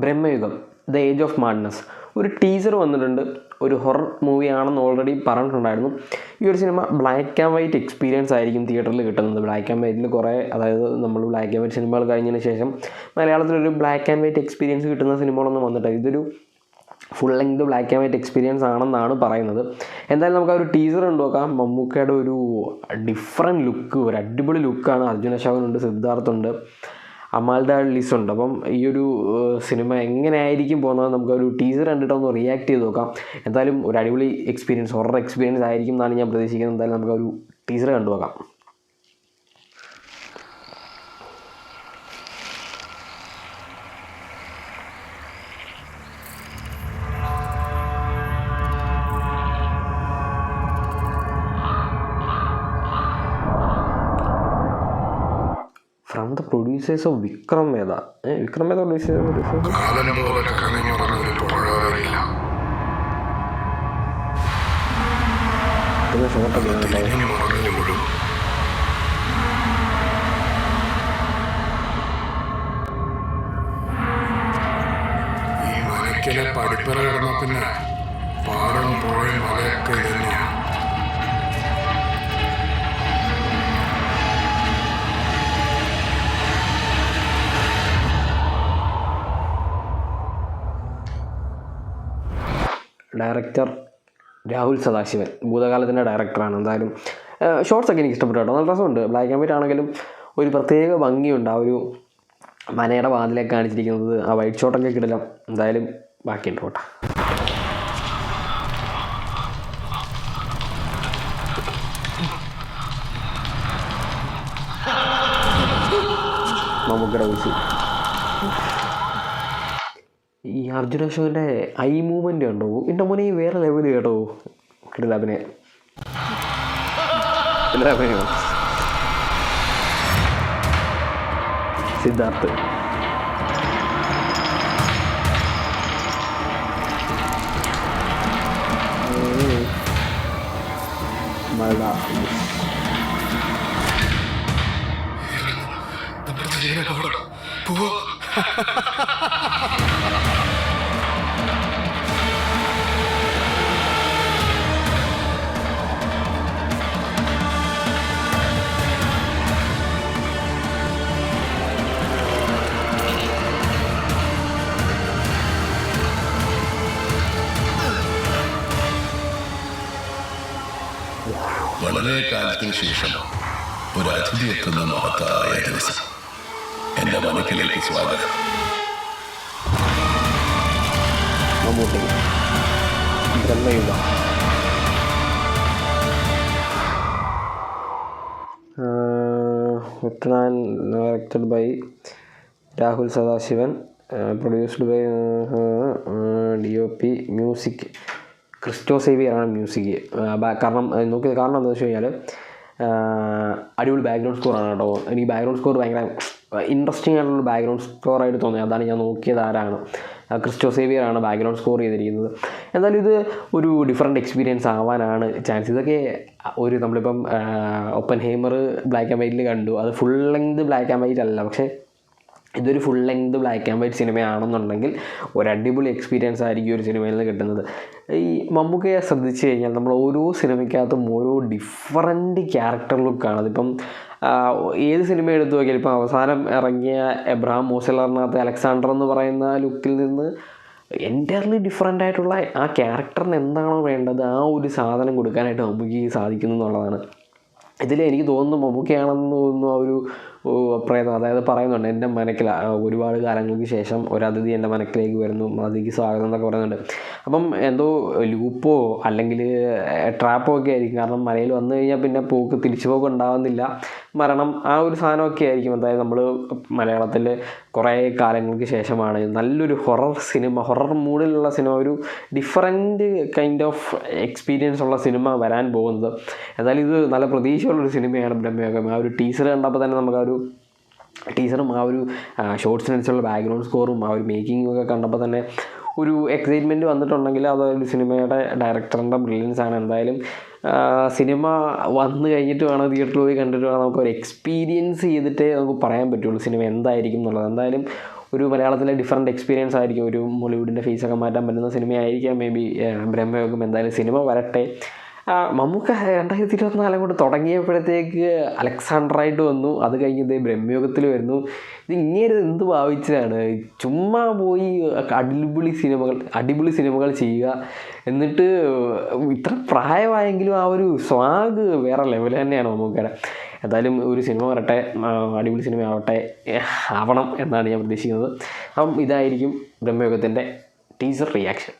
Bramayugam the age of madness ഒരു teaser വന്നിട്ടുണ്ട്. ഒരു ഹൊറർ മൂവിയാണെന്ന് ഓൾറെഡി പറഞ്ഞിട്ടുണ്ടായിരുന്നു. ഈ ഒരു cinema black and white experience ആയിരിക്കും തിയേറ്ററിൽ കിട്ടുന്നത്. ബ്ലാക്ക് ആൻഡ് വൈറ്റിൽ കുറേ, അതായത് നമ്മൾ ബ്ലാക്ക് ആൻഡ് വൈറ്റ് സിനിമകൾ കഴിഞ്ഞതിന് ശേഷം മലയാളത്തിലൊരു ബ്ലാക്ക് ആൻഡ് വൈറ്റ് എക്സ്പീരിയൻസ് കിട്ടുന്ന സിനിമകളൊന്നും വന്നിട്ടില്ല. ഇതൊരു full length black and white experience ആണെന്നാണ് പറയുന്നത്. എന്തായാലും നമുക്ക് ആ ഒരു ടീസർ കണ്ടു നോക്കാം. മമ്മൂക്കയുടെ ഒരു ഡിഫറെൻറ്റ് ലുക്ക്, ഒരു അടിപൊളി ലുക്കാണ്. അർജുൻ അശോകനുണ്ട്, സിദ്ധാർത്ഥുണ്ട്, അമാൽദ ലിസ് ഉണ്ട്. അപ്പം ഈ ഒരു സിനിമ എങ്ങനെയായിരിക്കും പോകുന്നത് നമുക്കൊരു ടീസർ കണ്ടിട്ടൊന്ന് റിയാക്ട് ചെയ്ത് നോക്കാം. എന്തായാലും ഒരു അടിപൊളി എക്സ്പീരിയൻസ്, ഹൊറർ എക്സ്പീരിയൻസ് ആയിരിക്കും എന്നാണ് ഞാൻ പ്രതീക്ഷിക്കുന്നത്. എന്തായാലും നമുക്കൊരു ടീസർ കണ്ടു നോക്കാം. From the producers of Vikram Vedha. Vikram Vedha producers. പഠിപ്പറ കിടന്ന പിന്നെ പാടം പോയ മലയൊക്കെ തന്നെയാണ്. ഡയറക്ടർ രാഹുൽ സദാശിവൻ, ഭൂതകാലത്തിൻ്റെ ഡയറക്ടറാണ്. എന്തായാലും ഷോർട്സൊക്കെ എനിക്ക് ഇഷ്ടപ്പെട്ടു കേട്ടോ. നല്ല രസമുണ്ട്. ബ്ലാക്ക് ആൻഡ് വൈറ്റ് ആണെങ്കിലും ഒരു പ്രത്യേക ഭംഗിയുണ്ട്. ആ ഒരു മനയുടെ വാതിലേക്ക് കാണിച്ചിരിക്കുന്നത്, ആ വൈറ്റ് ഷോട്ടൊക്കെ കിടിലം. എന്തായാലും ബാക്കിയുണ്ട് കേട്ടോ. മമ്മൂക്കയുടെ വോയിസ്. ഈ അർജുൻ അശോകൻ്റെ ഐ മൂവ്മെൻ്റ് കണ്ടോ? എൻ്റെ മോനെ വേറെ ലെവല് കേട്ടോ. കിട്ടില്ല അഭിനയം, അഭിനയം. സിദ്ധാർത്ഥ്, മഴ, വളരെ കാലത്തിന് ശേഷം ഒരു അതിഥി എത്തുന്ന മഹത്തായ ദിവസം. എന്റെ മനക്കിലേക്ക് സ്വാഗതം. Mammootty, Bramayugam. Directed by Rahul Sadasivan, produced by DOP, music Christo സേവിയറാണ് മ്യൂസിക്. കാരണം എന്താണെന്ന് വെച്ച് കഴിഞ്ഞാൽ അടിപൊളി ബാക്ക്ഗ്രൗണ്ട് സ്കോറാണ് കേട്ടോ. എനിക്ക് ബാക്ക്ഗ്രൗണ്ട് സ്കോർ ഭയങ്കര ഇൻട്രസ്റ്റിംഗ് ആയിട്ടുള്ള ബാക്ക്ഗ്രൗണ്ട് സ്കോറായിട്ട് തോന്നി. അതാണ് ഞാൻ നോക്കിയത് ആരാണ്. ക്രിസ്റ്റോ സേവിയറാണ് ബാക്ക്ഗ്രൗണ്ട് സ്കോർ ചെയ്തിരിക്കുന്നത്. എന്തായാലും ഇത് ഒരു ഡിഫറെൻറ്റ് എക്സ്പീരിയൻസ് ആവാനാണ് ചാൻസ്. ഇതൊക്കെ ഒരു നമ്മളിപ്പം ഒപ്പൻഹൈമർ ബ്ലാക്ക് ആൻഡ് വൈറ്റിൽ കണ്ടു. അത് full length black and white അല്ല, പക്ഷേ ഇതൊരു full length black and white സിനിമയാണെന്നുണ്ടെങ്കിൽ ഒരു അടിപൊളി എക്സ്പീരിയൻസ് ആയിരിക്കും ഒരു സിനിമയിൽ നിന്ന് കിട്ടുന്നത്. ഈ മമ്മൂക്കയെ ശ്രദ്ധിച്ചു കഴിഞ്ഞാൽ നമ്മൾ ഓരോ സിനിമയ്ക്കകത്തും ഓരോ ഡിഫറൻറ്റ് ക്യാരക്ടർ ലുക്കാണ്. അതിപ്പം ഏത് സിനിമ എടുത്തു നോക്കിയാൽ ഇപ്പം അവസാനം ഇറങ്ങിയ എബ്രഹാം മോസലറിനകത്ത് അലക്സാണ്ടർ എന്ന് പറയുന്ന ലുക്കിൽ നിന്ന് എൻ്റയർലി ഡിഫറൻ്റ് ആയിട്ടുള്ള ആ ക്യാരക്ടറിന് എന്താണോ വേണ്ടത് ആ ഒരു സാധനം കൊടുക്കാനായിട്ട് മമ്മൂക്ക് സാധിക്കുന്നു എന്നുള്ളതാണ്. ഇതിൽ എനിക്ക് തോന്നുന്നു മമ്മൂക്കയാണെന്ന് തോന്നുന്നു ആ ഒരു പ്രേതം. അതായത് പറയുന്നുണ്ട്, എൻ്റെ മനക്കിൽ ഒരുപാട് കാലങ്ങൾക്ക് ശേഷം ഒരതിഥി എൻ്റെ മനക്കിലേക്ക് വരുന്നു, അതിഥിക്ക് സ്വാഗതം എന്നൊക്കെ പറയുന്നുണ്ട്. അപ്പം എന്തോ ലൂപ്പോ അല്ലെങ്കിൽ ട്രാപ്പോ ഒക്കെ ആയിരിക്കും. കാരണം മലയിൽ വന്നു കഴിഞ്ഞാൽ പിന്നെ തിരിച്ചു പോക്ക് ഉണ്ടാകുന്നില്ല, മരണം, ആ ഒരു സാധനമൊക്കെ ആയിരിക്കും. അതായത് നമ്മൾ മലയാളത്തിൽ കുറേ കാലങ്ങൾക്ക് ശേഷമാണ് നല്ലൊരു ഹൊറർ മൂഡിലുള്ള സിനിമ, ഒരു ഡിഫറൻറ്റ് കൈൻഡ് ഓഫ് എക്സ്പീരിയൻസ് ഉള്ള സിനിമ വരാൻ പോകുന്നത്. എന്തായാലും ഇത് നല്ല പ്രതീക്ഷയുള്ളൊരു സിനിമയാണ് ബ്രഹ്മയുഗം. ആ ഒരു ടീസർ കണ്ടപ്പോൾ തന്നെ നമുക്ക് ആ ഒരു ടീസറും ആ ഒരു ഷോർട്സിനനുസരിച്ചുള്ള ബാക്ക്ഗ്രൗണ്ട് സ്കോറും ആ ഒരു മേക്കിങ്ങും ഒക്കെ കണ്ടപ്പോൾ തന്നെ ഒരു എക്സൈറ്റ്മെൻറ്റ് വന്നിട്ടുണ്ടെങ്കിൽ അതൊരു സിനിമയുടെ ഡയറക്ടറിൻ്റെ ബ്രില്യൻസ് ആണ്. എന്തായാലും സിനിമ വന്നു കഴിഞ്ഞിട്ട് വേണം തിയേറ്ററിൽ പോയി കണ്ടിട്ട് വേണം നമുക്കൊരു എക്സ്പീരിയൻസ് ചെയ്തിട്ടേ നമുക്ക് പറയാൻ പറ്റുള്ളൂ സിനിമ എന്തായിരിക്കും എന്നുള്ളത്. എന്തായാലും ഒരു മലയാളത്തിലെ ഡിഫറൻറ്റ് എക്സ്പീരിയൻസ് ആയിരിക്കും. ഒരു മോളിവുഡിൻ്റെ ഫേസൊക്കെ മാറ്റാൻ പറ്റുന്ന സിനിമയായിരിക്കാം മേ ബി ബ്രഹ്മയുഗം. എന്തായാലും സിനിമ വരട്ടെ. മമ്മൂക്ക 2024 കൊണ്ട് തുടങ്ങിയപ്പോഴത്തേക്ക് അലക്സാണ്ടറായിട്ട് വന്നു. അത് കഴിഞ്ഞത് ബ്രഹ്മയുഗത്തിൽ വരുന്നു. ഇത് ഇങ്ങനെ എന്ത് ഭാവിച്ചതാണ്? ചുമ്മാ പോയി അടിപൊളി സിനിമകൾ ചെയ്യുക. എന്നിട്ട് ഇത്ര പ്രായമായെങ്കിലും ആ ഒരു സ്വാഗ് വേറെ ലെവൽ തന്നെയാണ് മമ്മൂക്കയുടെ. എന്തായാലും ഒരു സിനിമ വരട്ടെ, അടിപൊളി സിനിമ ആവണം എന്നാണ് ഞാൻ പ്രതീക്ഷിക്കുന്നത്. അപ്പം ഇതായിരിക്കും ബ്രഹ്മയുഗത്തിൻ്റെ ടീസർ റിയാക്ഷൻ.